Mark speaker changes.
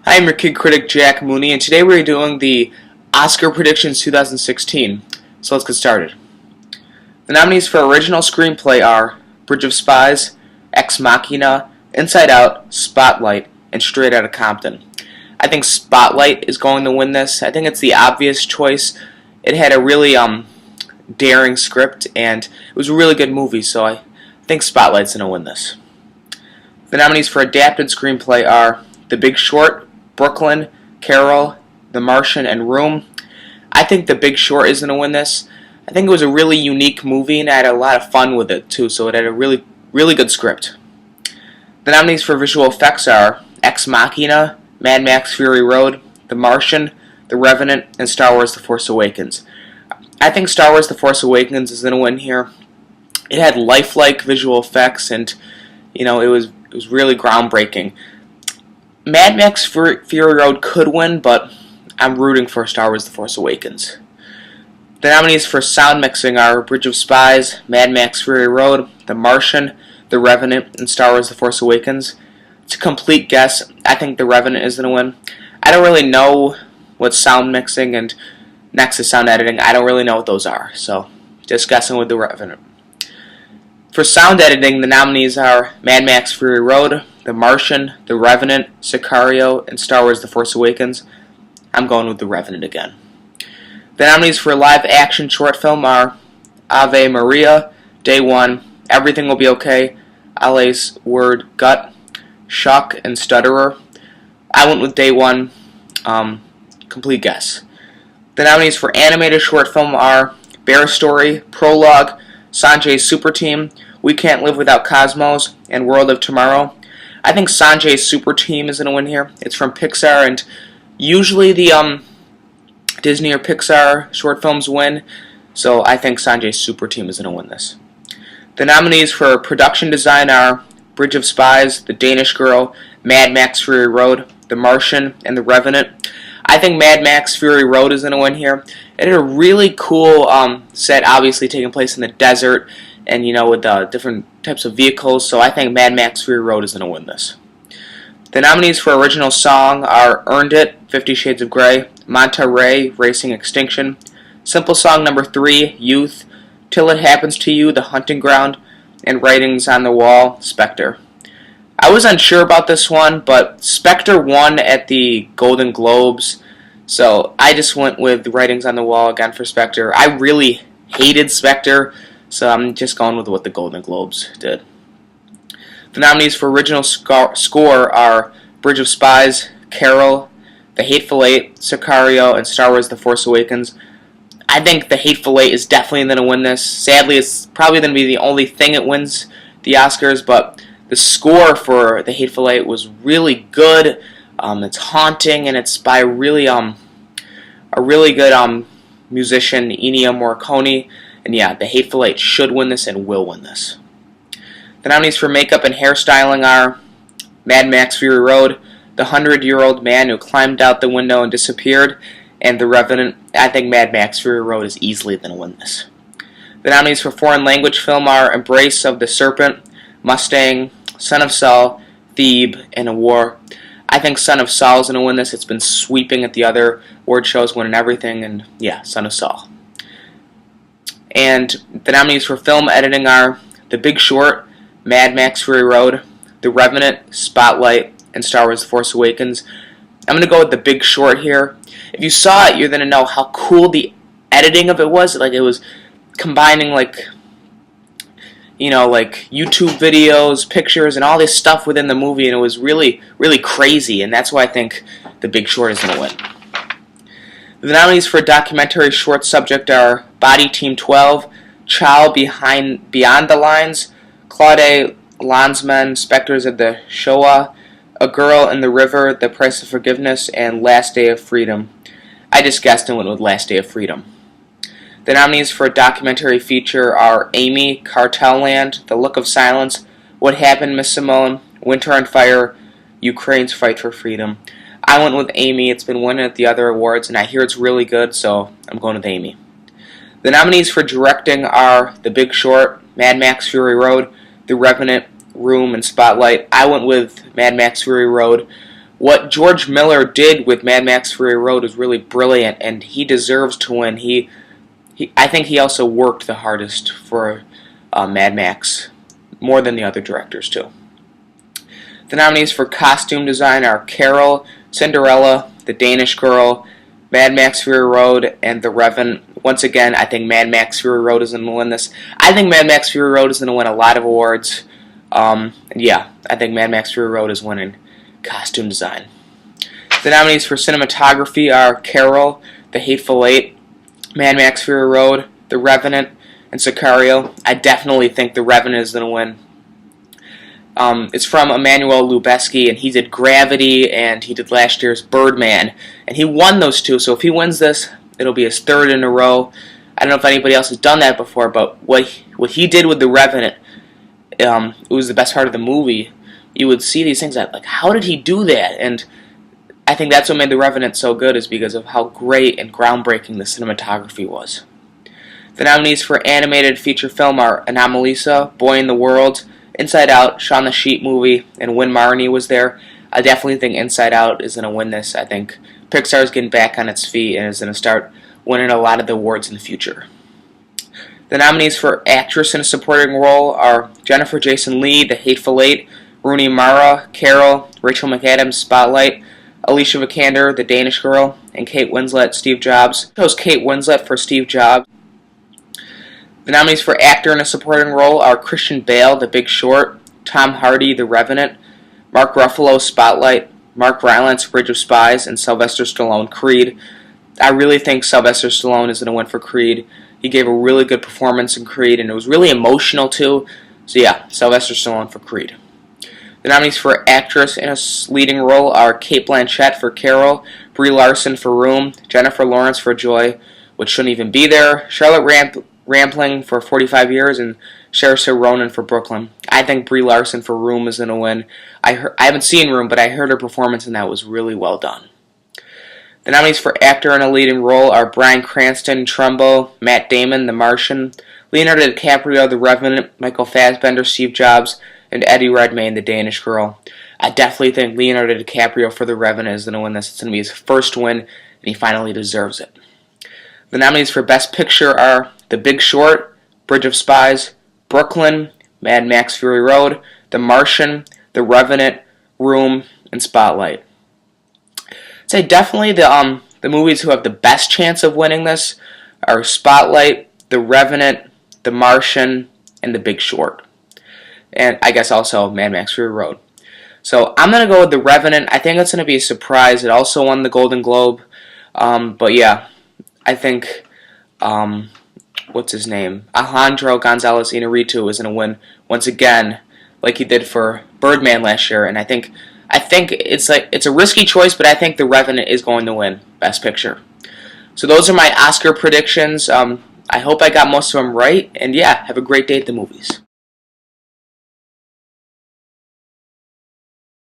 Speaker 1: Hi, I'm your kid critic Jack Mooney, and today we're doing the Oscar predictions 2016. So let's get started. The nominees for original screenplay are Bridge of Spies, Ex Machina, Inside Out, Spotlight, and Straight Outta Compton. I think Spotlight is going to win this. I think it's the obvious choice. It had a really daring script, and it was a really good movie, so I think Spotlight's going to win this. The nominees for adapted screenplay are The Big Short, Brooklyn, Carol, The Martian, and Room. I think The Big Short is going to win this. I think it was a really unique movie, and I had a lot of fun with it, too, so it had a really good script. The nominees for visual effects are Ex Machina, Mad Max Fury Road, The Martian, The Revenant, and Star Wars The Force Awakens. I think Star Wars The Force Awakens is going to win here. It had lifelike visual effects, and it was really groundbreaking. Mad Max Fury Road could win, but I'm rooting for Star Wars The Force Awakens. The nominees for sound mixing are Bridge of Spies, Mad Max Fury Road, The Martian, The Revenant, and Star Wars The Force Awakens. It's a complete guess. I think The Revenant is going to win. I don't really know what sound mixing and next is sound editing. I don't really know what those are, so just guessing with The Revenant. For sound editing, the nominees are Mad Max Fury Road, The Martian, The Revenant, Sicario, and Star Wars The Force Awakens. I'm going with The Revenant again. The nominees for live action short film are Ave Maria, Day One, Everything Will Be Okay, Alice Word Gut, Shock, and Stutterer. I went with Day One, complete guess. The nominees for animated short film are Bear Story, Prologue, Sanjay's Super Team, We Can't Live Without Cosmos, and World of Tomorrow. I think Sanjay's Super Team is going to win here. It's from Pixar, and usually the Disney or Pixar short films win, so I think Sanjay's Super Team is going to win this. The nominees for production design are Bridge of Spies, The Danish Girl, Mad Max Fury Road, The Martian, and The Revenant. I think Mad Max Fury Road is going to win here. It had a really cool set, obviously taking place in the desert, and with different types of vehicles, so I think Mad Max Fury Road is going to win this. The nominees for original song are Earned It, 50 Shades of Grey, Manta Ray, Racing Extinction, Simple Song Number 3, Youth, Till It Happens to You, The Hunting Ground, and Writings on the Wall, Spectre. I was unsure about this one, but Spectre won at the Golden Globes, so I just went with Writings on the Wall again for Spectre. I really hated Spectre, so I'm just going with what the Golden Globes did. The nominees for original score are Bridge of Spies, Carol, The Hateful Eight, Sicario, and Star Wars The Force Awakens. I think The Hateful Eight is definitely going to win this. Sadly, it's probably going to be the only thing that wins the Oscars, but the score for The Hateful Eight was really good. It's haunting, and it's by a really good musician, Ennio Morricone. And yeah, The Hateful Eight should win this and will win this. The nominees for makeup and hairstyling are Mad Max Fury Road, The 100-Year-Old Man Who Climbed Out the Window and Disappeared, and The Revenant. I think Mad Max Fury Road is easily going to win this. The nominees for foreign language film are Embrace of the Serpent, Mustang, Son of Saul, Thebe, and A War. I think Son of Saul is going to win this. It's been sweeping at the other award shows, winning everything, and yeah, Son of Saul. And the nominees for film editing are The Big Short, Mad Max Fury Road, The Revenant, Spotlight, and Star Wars The Force Awakens. I'm going to go with The Big Short here. If you saw it, you're going to know how cool the editing of it was. Like, it was combining, like YouTube videos, pictures, and all this stuff within the movie, and it was really crazy, and that's why I think The Big Short is going to win. The nominees for documentary short subject are Body Team 12, Child Beyond the Lines, Claude Lanzmann, Spectres of the Shoah, A Girl in the River, The Price of Forgiveness, and Last Day of Freedom. I just guessed and went with Last Day of Freedom. The nominees for a documentary feature are Amy, Cartel Land, The Look of Silence, What Happened, Miss Simone, Winter on Fire, Ukraine's Fight for Freedom. I went with Amy. It's been winning at the other awards, and I hear it's really good, so I'm going with Amy. The nominees for directing are The Big Short, Mad Max Fury Road, The Revenant, Room, and Spotlight. I went with Mad Max Fury Road. what George Miller did with Mad Max Fury Road is really brilliant, and he deserves to win. I think he also worked the hardest for Mad Max, more than the other directors too. The nominees for costume design are Carol, Cinderella, The Danish Girl, Mad Max Fury Road, and The Revenant. Once again, I think Mad Max Fury Road is going to win this. I think Mad Max Fury Road is going to win a lot of awards. Yeah, I think Mad Max Fury Road is winning costume design. The nominees for cinematography are Carol, The Hateful Eight, Mad Max Fury Road, The Revenant, and Sicario. I definitely think The Revenant is going to win. It's from Emmanuel Lubezki, and he did Gravity, and he did last year's Birdman, and he won those two, so if he wins this, it'll be his third in a row. I don't know if anybody else has done that before, but what he did with The Revenant, it was the best part of the movie. You would see these things like, how did he do that? And I think that's what made The Revenant so good, is because of how great and groundbreaking the cinematography was. The nominees for animated feature film are Anomalisa, Boy in the World, Inside Out, Shaun the Sheep movie, and When Marnie Was There. I definitely think Inside Out is going to win this. I think Pixar is getting back on its feet and is going to start winning a lot of the awards in the future. The nominees for actress in a supporting role are Jennifer Jason Leigh, The Hateful Eight, Rooney Mara, Carol, Rachel McAdams, Spotlight, Alicia Vikander, The Danish Girl, and Kate Winslet, Steve Jobs. I chose Kate Winslet for Steve Jobs. The nominees for actor in a supporting role are Christian Bale, The Big Short, Tom Hardy, The Revenant, Mark Ruffalo, Spotlight, Mark Rylance, Bridge of Spies, and Sylvester Stallone, Creed. I really think Sylvester Stallone is going to win for Creed. He gave a really good performance in Creed, and it was really emotional too. So yeah, Sylvester Stallone for Creed. The nominees for actress in a leading role are Cate Blanchett for Carol, Brie Larson for Room, Jennifer Lawrence for Joy, which shouldn't even be there, Charlotte Rampling for 45 Years, and Saoirse Ronan for Brooklyn. I think Brie Larson for Room is going to win. I haven't seen Room, but I heard her performance and that was really well done. The nominees for actor in a leading role are Bryan Cranston, Trumbo, Matt Damon, The Martian, Leonardo DiCaprio, The Revenant, Michael Fassbender, Steve Jobs, and Eddie Redmayne, The Danish Girl. I definitely think Leonardo DiCaprio for The Revenant is going to win this. It's going to be his first win, and he finally deserves it. The nominees for Best Picture are The Big Short, Bridge of Spies, Brooklyn, Mad Max Fury Road, The Martian, The Revenant, Room, and Spotlight. I'd say definitely the movies who have the best chance of winning this are Spotlight, The Revenant, The Martian, and The Big Short. And I guess also Mad Max Fury Road. So I'm going to go with The Revenant. I think it's going to be a surprise. It also won the Golden Globe. But yeah, I think, what's his name? Alejandro González Iñárritu is going to win once again, like he did for Birdman last year. And I think it's a risky choice, but I think The Revenant is going to win Best Picture. So those are my Oscar predictions. I hope I got most of them right. And yeah, have a great day at the movies.